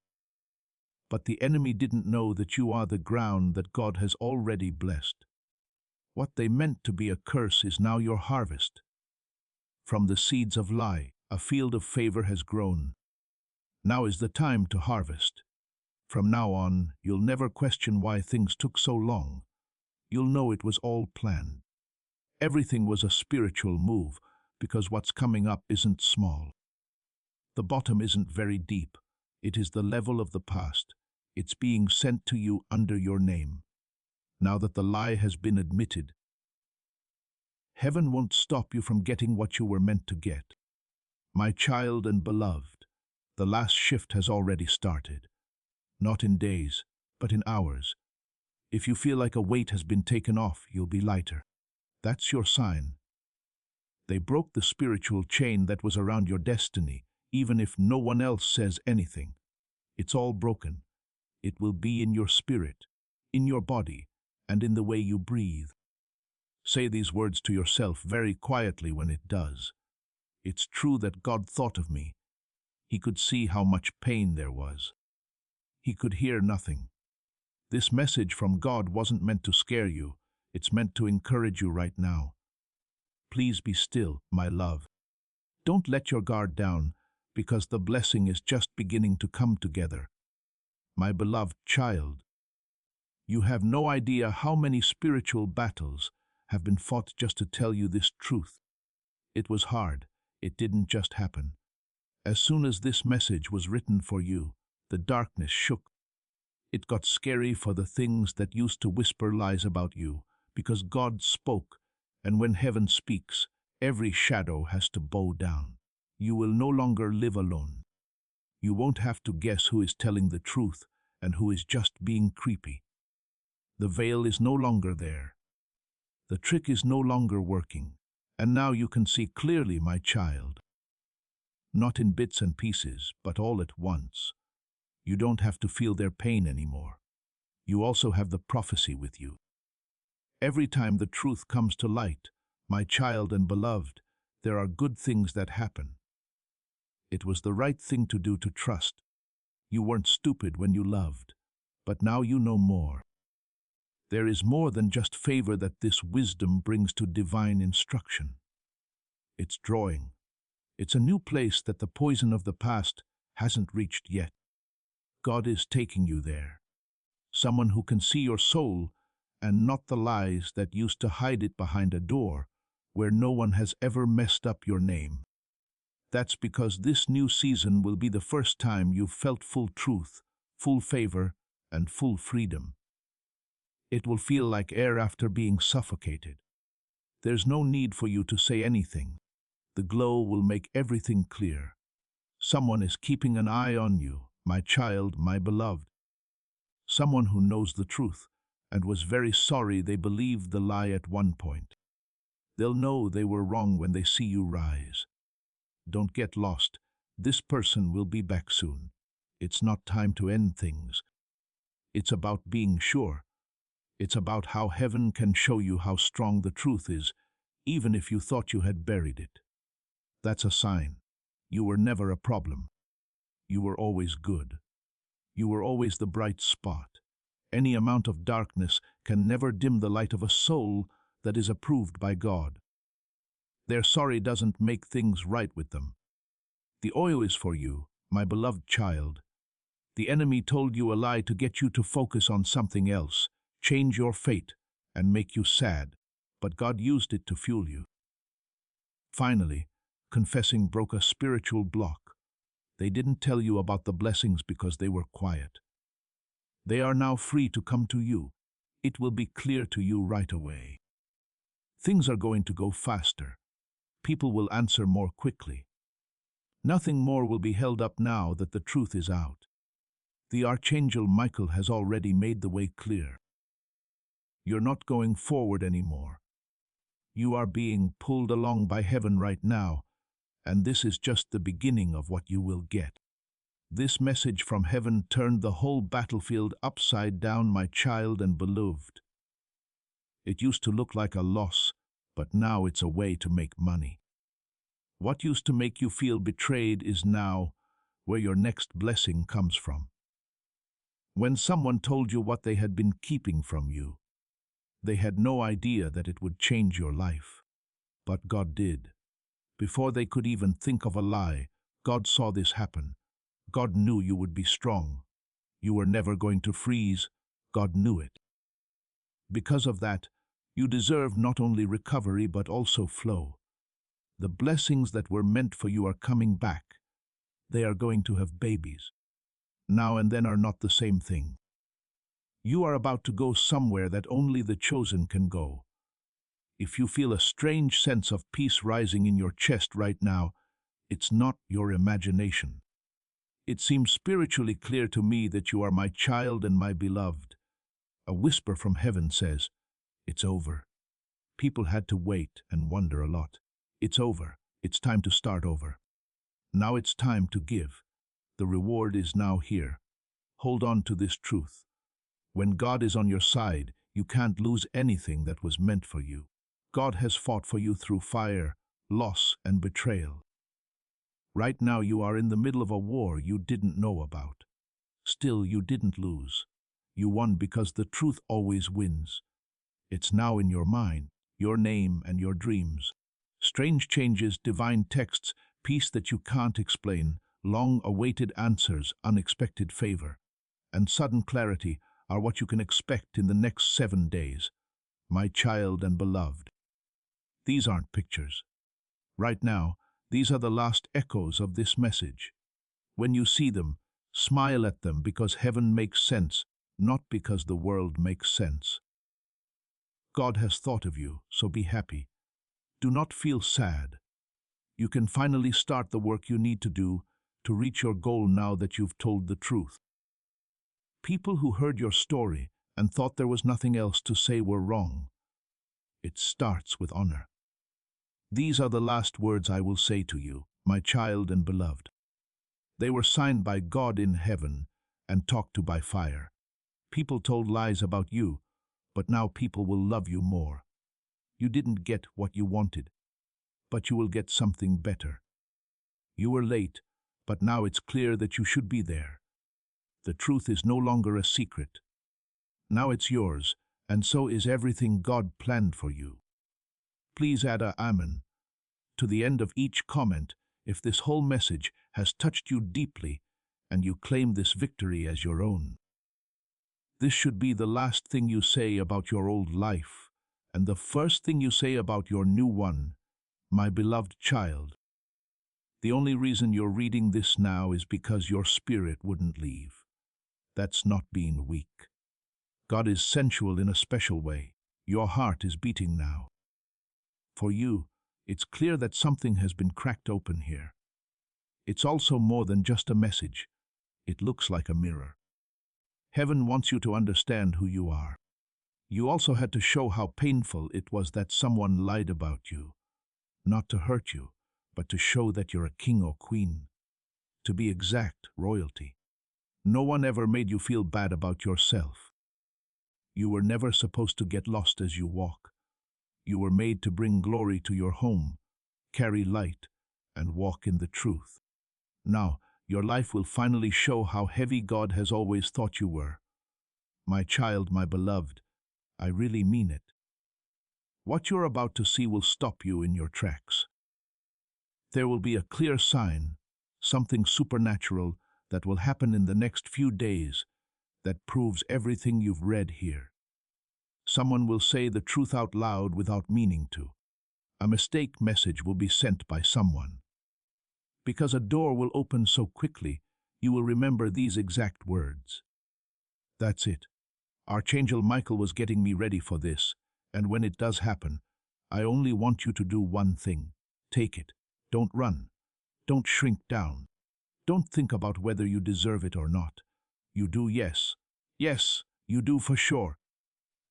But the enemy didn't know that you are the ground that God has already blessed. What they meant to be a curse is now your harvest. From the seeds of lie, a field of favor has grown. Now is the time to harvest. From now on, you'll never question why things took so long. You'll know it was all planned. Everything was a spiritual move, because what's coming up isn't small. The bottom isn't very deep. It is the level of the past. It's being sent to you under your name. Now that the lie has been admitted, heaven won't stop you from getting what you were meant to get. My child and beloved, the last shift has already started. Not in days, but in hours. If you feel like a weight has been taken off, you'll be lighter. That's your sign. They broke the spiritual chain that was around your destiny, even if no one else says anything. It's all broken. It will be in your spirit, in your body, and in the way you breathe. Say these words to yourself very quietly when it does. It's true that God thought of me. He could see how much pain there was. He could hear nothing. This message from God wasn't meant to scare you. It's meant to encourage you right now. Please be still, my love. Don't let your guard down, because the blessing is just beginning to come together. My beloved child, you have no idea how many spiritual battles have been fought just to tell you this truth. It was hard. It didn't just happen. As soon as this message was written for you, the darkness shook. It got scary for the things that used to whisper lies about you, because God spoke, and when heaven speaks, every shadow has to bow down. You will no longer live alone. You won't have to guess who is telling the truth and who is just being creepy. The veil is no longer there. The trick is no longer working, and now you can see clearly, my child. Not in bits and pieces, but all at once. You don't have to feel their pain anymore. You also have the prophecy with you. Every time the truth comes to light, my child and beloved, there are good things that happen. It was the right thing to do to trust. You weren't stupid when you loved, but now you know more. There is more than just favor that this wisdom brings to divine instruction. It's drawing. It's a new place that the poison of the past hasn't reached yet. God is taking you there. Someone who can see your soul and not the lies that used to hide it behind a door where no one has ever messed up your name. That's because this new season will be the first time you've felt full truth, full favor, and full freedom. It will feel like air after being suffocated. There's no need for you to say anything. The glow will make everything clear. Someone is keeping an eye on you, my child, my beloved. Someone who knows the truth and was very sorry they believed the lie at one point. They'll know they were wrong when they see you rise. Don't get lost. This person will be back soon. It's not time to end things. It's about being sure. It's about how heaven can show you how strong the truth is, even if you thought you had buried it. That's a sign. You were never a problem. You were always good. You were always the bright spot. Any amount of darkness can never dim the light of a soul that is approved by God. Their sorry doesn't make things right with them. The oil is for you, my beloved child. The enemy told you a lie to get you to focus on something else, change your fate, and make you sad, but God used it to fuel you. Finally, confessing broke a spiritual block. They didn't tell you about the blessings because they were quiet. They are now free to come to you. It will be clear to you right away. Things are going to go faster. People will answer more quickly. Nothing more will be held up now that the truth is out. The Archangel Michael has already made the way clear. You're not going forward anymore. You are being pulled along by heaven right now, and this is just the beginning of what you will get. This message from heaven turned the whole battlefield upside down, my child and beloved. It used to look like a loss, but now it's a way to make money. What used to make you feel betrayed is now where your next blessing comes from. When someone told you what they had been keeping from you, they had no idea that it would change your life. But God did. Before they could even think of a lie, God saw this happen. God knew you would be strong. You were never going to freeze. God knew it. Because of that, you deserve not only recovery but also flow. The blessings that were meant for you are coming back. They are going to have babies. Now and then are not the same thing. You are about to go somewhere that only the chosen can go. If you feel a strange sense of peace rising in your chest right now, it's not your imagination. It seems spiritually clear to me that you are my child and my beloved. A whisper from heaven says, it's over. People had to wait and wonder a lot. It's over. It's time to start over. Now it's time to give. The reward is now here. Hold on to this truth. When God is on your side, you can't lose anything that was meant for you. God has fought for you through fire, loss, and betrayal. Right now you are in the middle of a war you didn't know about. Still, you didn't lose. You won because the truth always wins. It's now in your mind, your name and your dreams. Strange changes, divine texts, peace that you can't explain, long-awaited answers, unexpected favor, and sudden clarity are what you can expect in the next 7 days. My child and beloved. These aren't pictures. Right now, these are the last echoes of this message. When you see them, smile at them because heaven makes sense, not because the world makes sense. God has thought of you, so be happy. Do not feel sad. You can finally start the work you need to do to reach your goal now that you've told the truth. People who heard your story and thought there was nothing else to say were wrong. It starts with honor. These are the last words I will say to you, my child and beloved. They were signed by God in heaven and talked to by fire. People told lies about you, but now people will love you more. You didn't get what you wanted, but you will get something better. You were late, but now it's clear that you should be there. The truth is no longer a secret. Now it's yours, and so is everything God planned for you. Please add a Amen to the end of each comment if this whole message has touched you deeply and you claim this victory as your own. This should be the last thing you say about your old life and the first thing you say about your new one, my beloved child. The only reason you're reading this now is because your spirit wouldn't leave. That's not being weak. God is sensual in a special way. Your heart is beating now. For you, it's clear that something has been cracked open here. It's also more than just a message. It looks like a mirror. Heaven wants you to understand who you are. You also had to show how painful it was that someone lied about you. Not to hurt you, but to show that you're a king or queen. To be exact, royalty. No one ever made you feel bad about yourself. You were never supposed to get lost as you walk. You were made to bring glory to your home, carry light, and walk in the truth. Now, your life will finally show how heavy God has always thought you were. My child, my beloved, I really mean it. What you're about to see will stop you in your tracks. There will be a clear sign, something supernatural that will happen in the next few days that proves everything you've read here. Someone will say the truth out loud without meaning to. A mistake message will be sent by someone. Because a door will open so quickly, you will remember these exact words. That's it. Archangel Michael was getting me ready for this, and when it does happen, I only want you to do one thing. Take it. Don't run. Don't shrink down. Don't think about whether you deserve it or not. You do, yes. Yes, you do for sure.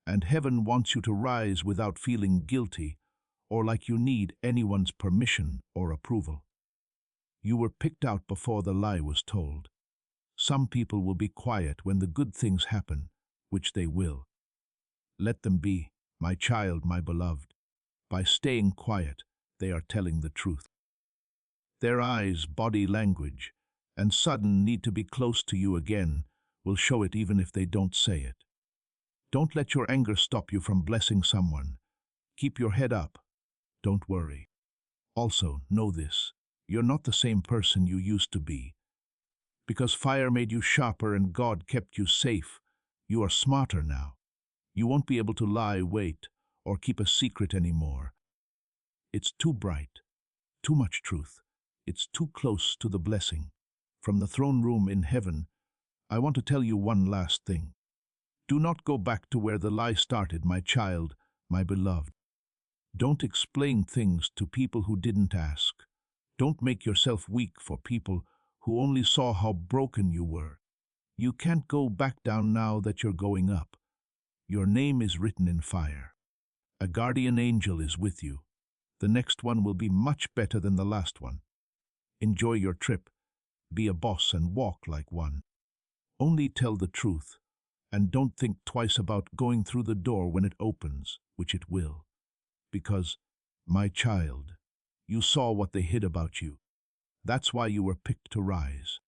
And heaven wants you to rise without feeling guilty or like you need anyone's permission or approval. You were picked out before the lie was told. Some people will be quiet when the good things happen, which they will. Let them be, my child, my beloved. By staying quiet, they are telling the truth. Their eyes, body language, and sudden need to be close to you again will show it even if they don't say it. Don't let your anger stop you from blessing someone. Keep your head up. Don't worry. Also, know this. You're not the same person you used to be. Because fire made you sharper and God kept you safe, you are smarter now. You won't be able to lie, wait, or keep a secret anymore. It's too bright, too much truth. It's too close to the blessing. From the throne room in heaven, I want to tell you one last thing. Do not go back to where the lie started, my child, my beloved. Don't explain things to people who didn't ask. Don't make yourself weak for people who only saw how broken you were. You can't go back down now that you're going up. Your name is written in fire. A guardian angel is with you. The next one will be much better than the last one. Enjoy your trip. Be a boss and walk like one. Only tell the truth, And don't think twice about going through the door when it opens, which it will. Because, my child, you saw what they hid about you. That's why you were picked to rise.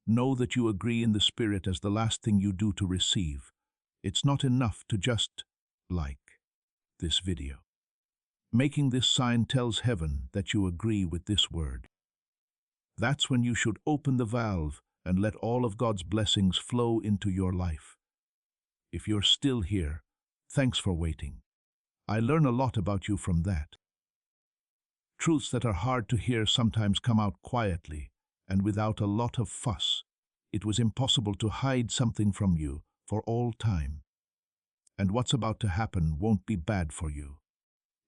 Know that you agree in the Spirit as the last thing you do to receive. It's not enough to just like this video. Making this sign tells heaven that you agree with this word. That's when you should open the valve and let all of God's blessings flow into your life. If you're still here, thanks for waiting. I learn a lot about you from that. Truths that are hard to hear sometimes come out quietly and without a lot of fuss. It was impossible to hide something from you for all time. And what's about to happen won't be bad for you.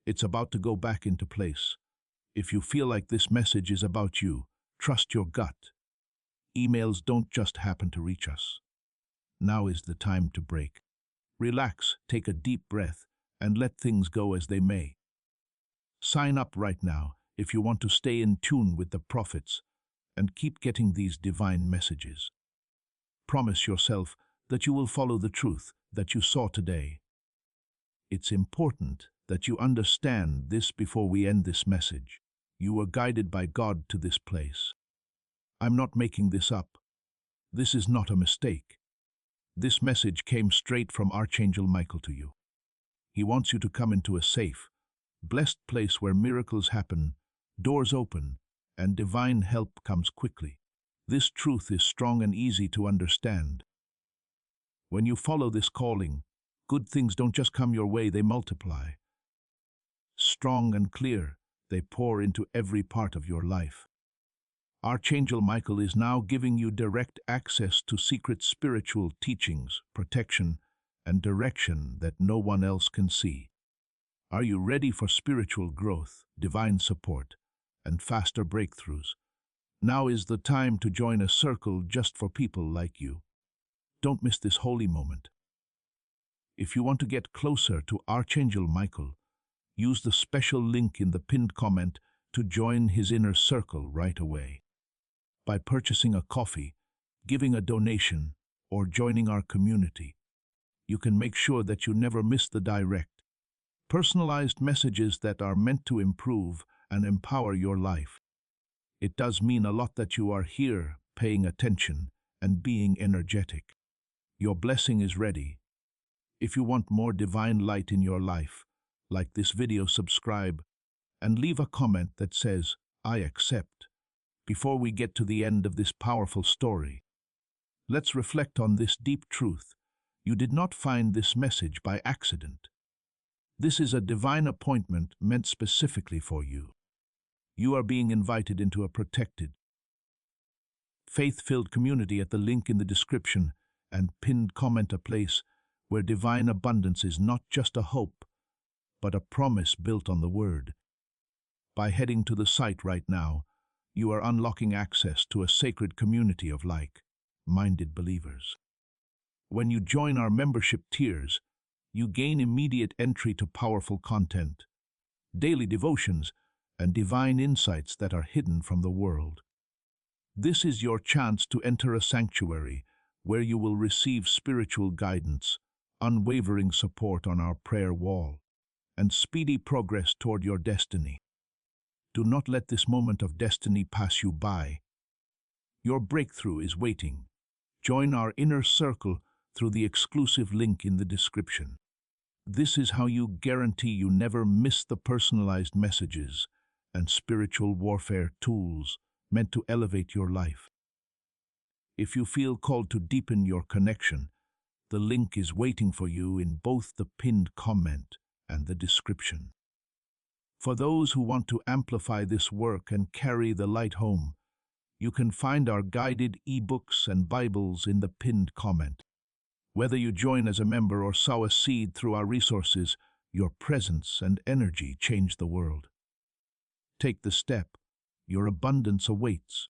It's about to go back into place. If you feel like this message is about you, trust your gut. Emails don't just happen to reach us. Now is the time to break. Relax, take a deep breath, and let things go as they may. Sign up right now if you want to stay in tune with the prophets and keep getting these divine messages. Promise yourself that you will follow the truth that you saw today. It's important that you understand this before we end this message. You were guided by God to this place. I'm not making this up. This is not a mistake. This message came straight from Archangel Michael to you. He wants you to come into a safe, blessed place where miracles happen, doors open, and divine help comes quickly. This truth is strong and easy to understand. When you follow this calling, good things don't just come your way, they multiply. Strong and clear, they pour into every part of your life. Archangel Michael is now giving you direct access to secret spiritual teachings, protection, and direction that no one else can see. Are you ready for spiritual growth, divine support, and faster breakthroughs? Now is the time to join a circle just for people like you. Don't miss this holy moment. If you want to get closer to Archangel Michael, use the special link in the pinned comment to join his inner circle right away. By purchasing a coffee, giving a donation, or joining our community, you can make sure that you never miss the direct, personalized messages that are meant to improve and empower your life. It does mean a lot that you are here, paying attention, and being energetic. Your blessing is ready. If you want more divine light in your life, like this video, subscribe, and leave a comment that says, "I accept." Before we get to the end of this powerful story, let's reflect on this deep truth. You did not find this message by accident. This is a divine appointment meant specifically for you. You are being invited into a protected, faith-filled community at the link in the description and pinned comment, a place where divine abundance is not just a hope, but a promise built on the Word. By heading to the site right now, you are unlocking access to a sacred community of like-minded believers. When you join our membership tiers, you gain immediate entry to powerful content, daily devotions, and divine insights that are hidden from the world. This is your chance to enter a sanctuary where you will receive spiritual guidance, unwavering support on our prayer wall, and speedy progress toward your destiny. Do not let this moment of destiny pass you by. Your breakthrough is waiting. Join our inner circle through the exclusive link in the description. This is how you guarantee you never miss the personalized messages and spiritual warfare tools meant to elevate your life. If you feel called to deepen your connection, the link is waiting for you in both the pinned comment and the description. For those who want to amplify this work and carry the light home, you can find our guided ebooks and Bibles in the pinned comment. Whether you join as a member or sow a seed through our resources, your presence and energy change the world. Take the step. Your abundance awaits.